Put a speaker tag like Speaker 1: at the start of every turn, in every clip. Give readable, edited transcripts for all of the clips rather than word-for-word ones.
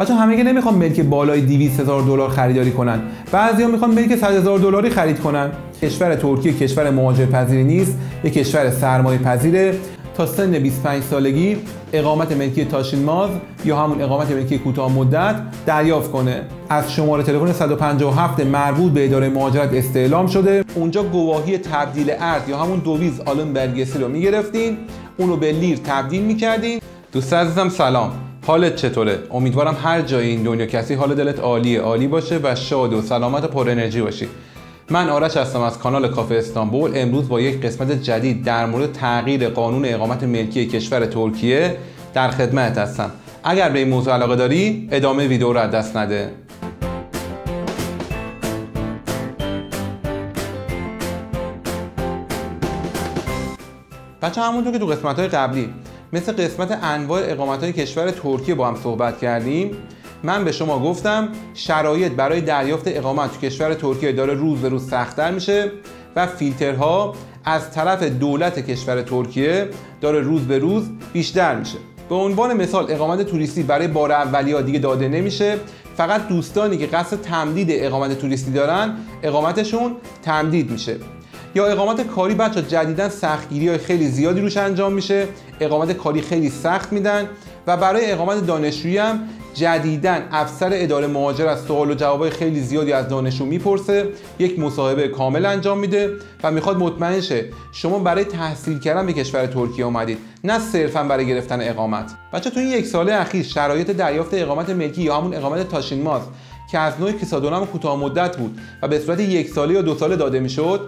Speaker 1: بچه همه که نمیخوان ملک بالای 200,000 دلار خریداری کنن، بعضیا میخوان ملک 100,000 دلاری خرید کنن. کشور ترکیه کشور مهاجرپذیری نیست، یک کشور سرمایه‌پذیره. تا سن 25 سالگی اقامت ملکی تاشینماز یا همون اقامت ملکی کوتاه مدت دریافت کنه. از شماره تلفن 157 مربوط به اداره مهاجرت استعلام شده. اونجا گواهی تبدیل ارز یا همون دویز آلن برگسی رو میگرفتین، اونو به لیر تبدیل میکردین. دوست عزیزم سلام، حالت چطوره؟ امیدوارم هر جای این دنیا کسی حال دلت عالی باشه و شاد و سلامت و پر انرژی باشی. من آرش هستم از کانال کافه استانبول. امروز با یک قسمت جدید در مورد تغییر قانون اقامت ملکی کشور ترکیه در خدمت هستم. اگر به این موضوع علاقه داری ادامه ویدیو رو از دست نده. بچه همونطور که تو قسمت‌های قبلی مثل قسمت انواع اقامت‌های کشور ترکیه با هم صحبت کردیم، من به شما گفتم شرایط برای دریافت اقامت تو کشور ترکیه داره روز به روز سخت‌تر میشه و فیلترها از طرف دولت کشور ترکیه داره روز به روز بیشتر میشه. به عنوان مثال اقامت توریستی برای بار اولیه‌ها دیگه داده نمیشه، فقط دوستانی که قصد تمدید اقامت توریستی دارن اقامتشون تمدید میشه. یا اقامت کاری بچه جدیداً سختگیری‌های خیلی زیادی روش انجام میشه، اقامت کاری خیلی سخت میدن و برای اقامت دانشجویی هم جدیداً افسر اداره مهاجرت سوال و جوابای خیلی زیادی از دانشجو میپرسه، یک مصاحبه کامل انجام میده و میخواد مطمئن شه شما برای تحصیل کردن به کشور ترکیه اومدید، نه صرفاً برای گرفتن اقامت. بچه تو این یک ساله اخیر شرایط دریافت اقامت ملکی یا همون اقامت تاشینماز که از نوع کیسادونم کوتاه مدت بود و به صورت یک ساله یا 2 ساله داده میشد،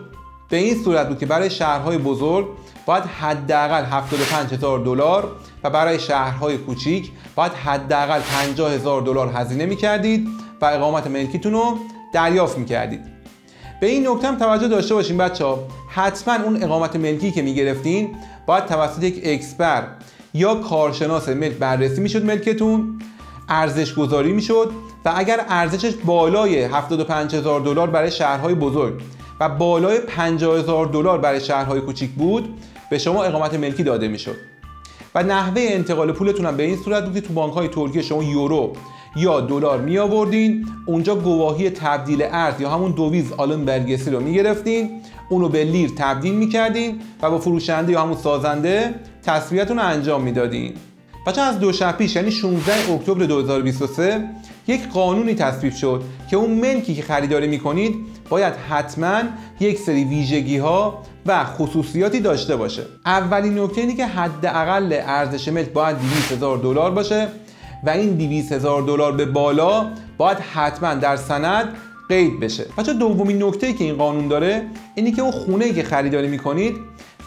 Speaker 1: به این صورت بود که برای شهرهای بزرگ باید حداقل 75,000 دلار و برای شهرهای کوچیک باید حداقل 50,000 دلار هزینه می‌کردید و اقامت ملکیتون رو دریافت می‌کردید. به این نکته هم توجه داشته باشین بچه‌ها، حتما اون اقامت ملکی که می‌گرفتین باید توسط یک اکسپرت یا کارشناس ملک بررسی می‌شد، ملکتون ارزش گذاری می‌شد و اگر ارزشش بالای 75,000 دلار برای شهرهای بزرگ و بالای 50,000 دلار برای شهرهای کوچیک بود، به شما اقامت ملکی داده میشد. و نحوه انتقال پولتون هم به این صورت بود که تو بانک‌های ترکیه شما یورو یا دلار می آوردین، اونجا گواهی تبدیل ارز یا همون دویز آلن برگسی رو می گرفتین، اونو به لیر تبدیل می کردین و با فروشنده یا همون سازنده تسویتون رو انجام میدادین. بچه از 2 شب پیش یعنی 16 اکتبر 2023 یک قانونی تصویب شد که اون ملکی که خریداری میکنید باید حتما یک سری ویژگی ها و خصوصیاتی داشته باشه. اولین نکته اینه که حداقل ارزش ملک باید 200,000 دلار باشه و این 200,000 دلار به بالا باید حتما در سند قید بشه. بچه دومین نکته‌ای که این قانون داره اینه که اون خونه‌ای که خریداری میکنید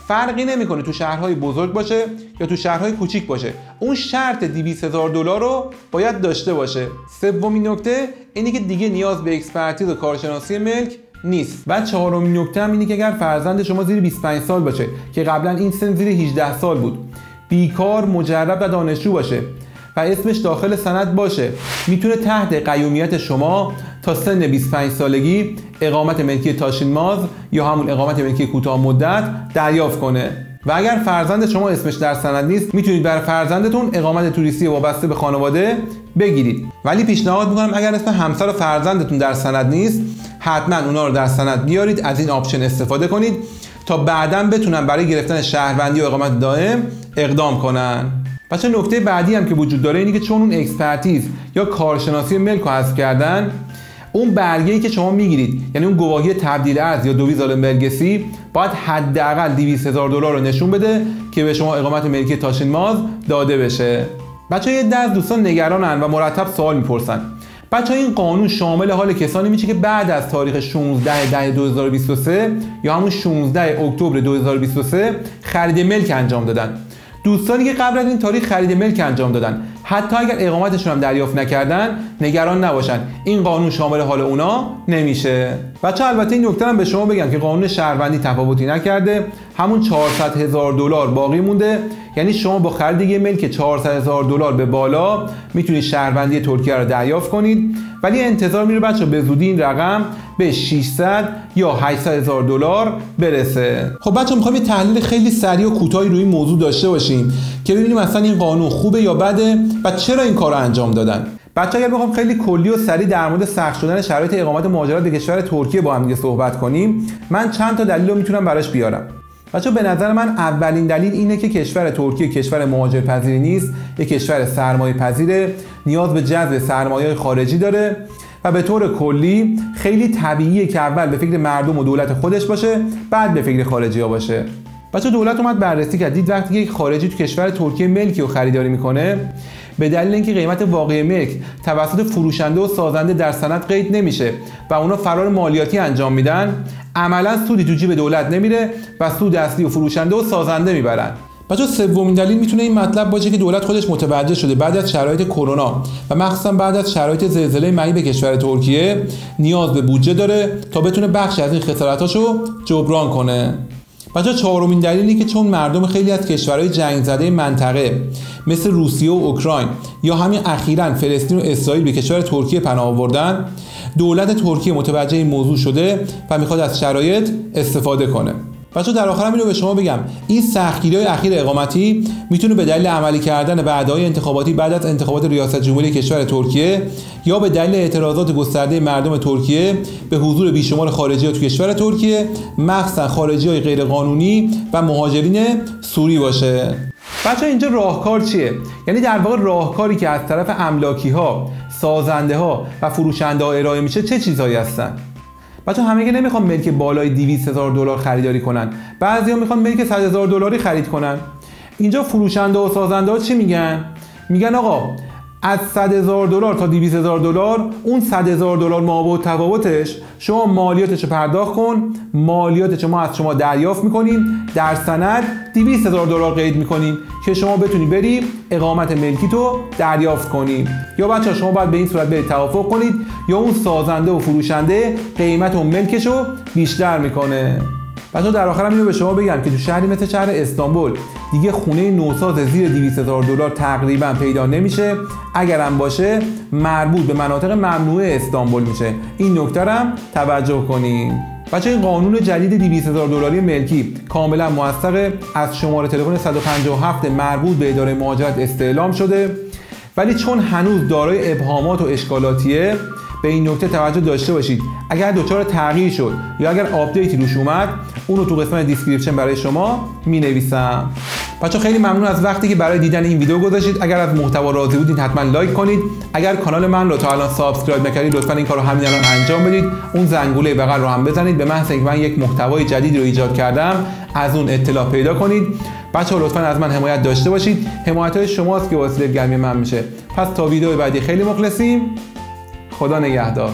Speaker 1: فرقی نمیکنه تو شهرهای بزرگ باشه یا تو شهرهای کوچیک باشه، اون شرط 200,000 دلار رو باید داشته باشه. سومین نکته اینه که دیگه نیاز به اکسپرتیز و کارشناسی ملک نیست. و چهارمین نکته هم اینه که اگر فرزند شما زیر 25 سال باشه که قبلا این سن زیر 18 سال بود، بیکار، مجرب و دانشجو باشه و اسمش داخل سند باشه، میتونه تحت قیومیت شما تا سن 25 سالگی اقامت ملکی تاشینماز یا همون اقامت ملکی کوتاه مدت دریافت کنه. و اگر فرزند شما اسمش در سند نیست، میتونید برای فرزندتون اقامت توریستی وابسته به خانواده بگیرید. ولی پیشنهاد میکنم اگر اسم همسر و فرزندتون در سند نیست، حتما اونا رو در سند بیارید، از این آپشن استفاده کنید تا بعداً بتونن برای گرفتن شهروندی و اقامت دائم اقدام کنن. بچه نکته بعدی هم که وجود داره اینه که چون اون اکسپرتیز یا کارشناسی ملک رو حذف کردن، اون برگه‌ای که شما میگیرید یعنی اون گواهی تبدیل ارز یا دویز آلن برگسی باید حداقل 200,000 دلار رو نشون بده که به شما اقامت ملکی تاشینماز داده بشه. بچه یه دست دوستان نگرانن و مرتب سوال میپرسن، بچه این قانون شامل حال کسانی میشه که بعد از تاریخ 16/10/2023 یا همون 16 اکتبر 2023 خرید ملک انجام دادن؟ دوستانی که قبل از این تاریخ خرید ملک انجام دادن، حتی اگر اقامتشون هم دریافت نکردن، نگران نباشن، این قانون شامل حال اونا نمیشه. بچه البته این نکته هم به شما بگم که قانون شهروندی تفاوتی نکرده، همون 400,000 دلار باقی مونده، یعنی شما با خرید یه ملک 400,000 دلار به بالا میتونید شهروندی ترکیه رو دریافت کنید، ولی انتظار میره بچه به زودی این رقم به 600 یا 800,000 دلار برسه. خب بچه میخوایم یه تحلیل خیلی سریع و کوتاهی روی این موضوع داشته باشیم که ببینیم اصلا این قانون خوبه یا بده و چرا این کارو انجام دادن. بچه‌ها اگر بخوام خیلی کلی و سریع در مورد سخت شدن شرایط اقامت مهاجرت به کشور ترکیه با هم دیگه صحبت کنیم، من چند تا دلیل رو میتونم براش بیارم. بچه‌ها به نظر من اولین دلیل اینه که کشور ترکیه کشور مهاجرپذیری نیست، یک کشور سرمایه‌پذیره، نیاز به جذب سرمایه‌های خارجی داره و به طور کلی خیلی طبیعیه که اول به فکر مردم و دولت خودش باشه، بعد به فکر خارجی‌ها باشه. بچه‌ها دولت اومد بررسی کرد، دید وقتی یک خارجی تو کشور ترکیه ملکی رو خریداری میکنه، به دلیل اینکه قیمت واقعی ملک توسط فروشنده و سازنده در سند قید نمیشه و اونا فرار مالیاتی انجام میدن، عملا سودی تو جیب دولت نمیره و سود اصلی و فروشنده و سازنده میبرن. بچه‌ها سومین دلیل میتونه این مطلب باشه که دولت خودش متوجه شده بعد از شرایط کرونا و مخصوصا بعد از شرایط زلزله مهیب کشور ترکیه نیاز به بودجه داره تا بتونه بخشی از این خسارتاشو جبران کنه. بچه‌ها چهارمین دلیلی که چون مردم خیلی از کشورهای جنگ زده منطقه مثل روسیه و اوکراین یا همین اخیراً فلسطین و اسرائیل به کشور ترکیه پناه آوردن، دولت ترکیه متوجه این موضوع شده و میخواد از شرایط استفاده کنه. بچه‌ها در آخرم اینو به شما بگم، این سختگیری‌های اخیر اقامتی میتونه به دلیل عملی کردن وعده‌های انتخاباتی بعد از انتخابات ریاست جمهوری کشور ترکیه یا به دلیل اعتراضات گسترده مردم ترکیه به حضور بیشمار خارجی‌ها تو کشور ترکیه، مخصوصا خارجی‌های غیرقانونی و مهاجرین سوری باشه. بچه‌ها اینجا راهکار چیه؟ یعنی در واقع راهکاری که از طرف املاکی‌ها، سازنده‌ها و فروشنده‌ها ارائه میشه چه چیزهایی هستن؟ بچه‌ها همه که نمیخوان ملک بالای 200,000 دلار خریداری کنن، بعضیا میخوان ملک 100,000 دلاری خرید کنن. اینجا فروشنده و سازنده ها چی میگن؟ میگن آقا از 100,000 دلار تا 200,000 دلار، اون 100,000 دلار مابعد تفاوتش شما مالیاتش رو پرداخت کن، مالیاتش ما از شما دریافت میکنیم، در سند 200,000 دلار قید میکنیم که شما بتونی بری اقامت ملکی تو دریافت کنی. یا بچه‌ها شما باید به این صورت برید توافق کنید یا اون سازنده و فروشنده قیمت اون ملکش رو بیشتر میکنه. بچه‌ها در آخرم اینو به شما بگم که تو شهری مثل شهر استانبول دیگه خونه نوساز زیر 200,000 دلار تقریبا پیدا نمیشه، اگرم باشه مربوط به مناطق ممنوعه استانبول میشه. این نکته رو هم توجه کنید. بچه این قانون جدید 200,000 دلاری ملکی کاملا موثقه، از شماره تلفن 157 مربوط به اداره مهاجرت استعلام شده، ولی چون هنوز دارای ابهامات و اشکالاتیه به این نکته توجه داشته باشید. اگر دچار تغییر شد یا اگر آپدیتی روش اومد، اون رو تو قسمت دیسکریپشن برای شما می‌نویسم. بچه‌ها خیلی ممنون از وقتی که برای دیدن این ویدیو گذاشتید. اگر از محتوا راضی بودید حتما لایک کنید. اگر کانال من رو تا الان سابسکرایب نکردید لطفا این کارو همین الان انجام بدید. اون زنگوله بغل رو هم بزنید، به محض اینکه من یک محتوای جدیدی رو ایجاد کردم از اون اطلاع پیدا کنید. بچه‌ها لطفا از من حمایت داشته باشید. حمایت شماست که واسه گرمی من میشه. پس تا ویدیو بعدی خیلی مخلصیم. خدا نگهدار.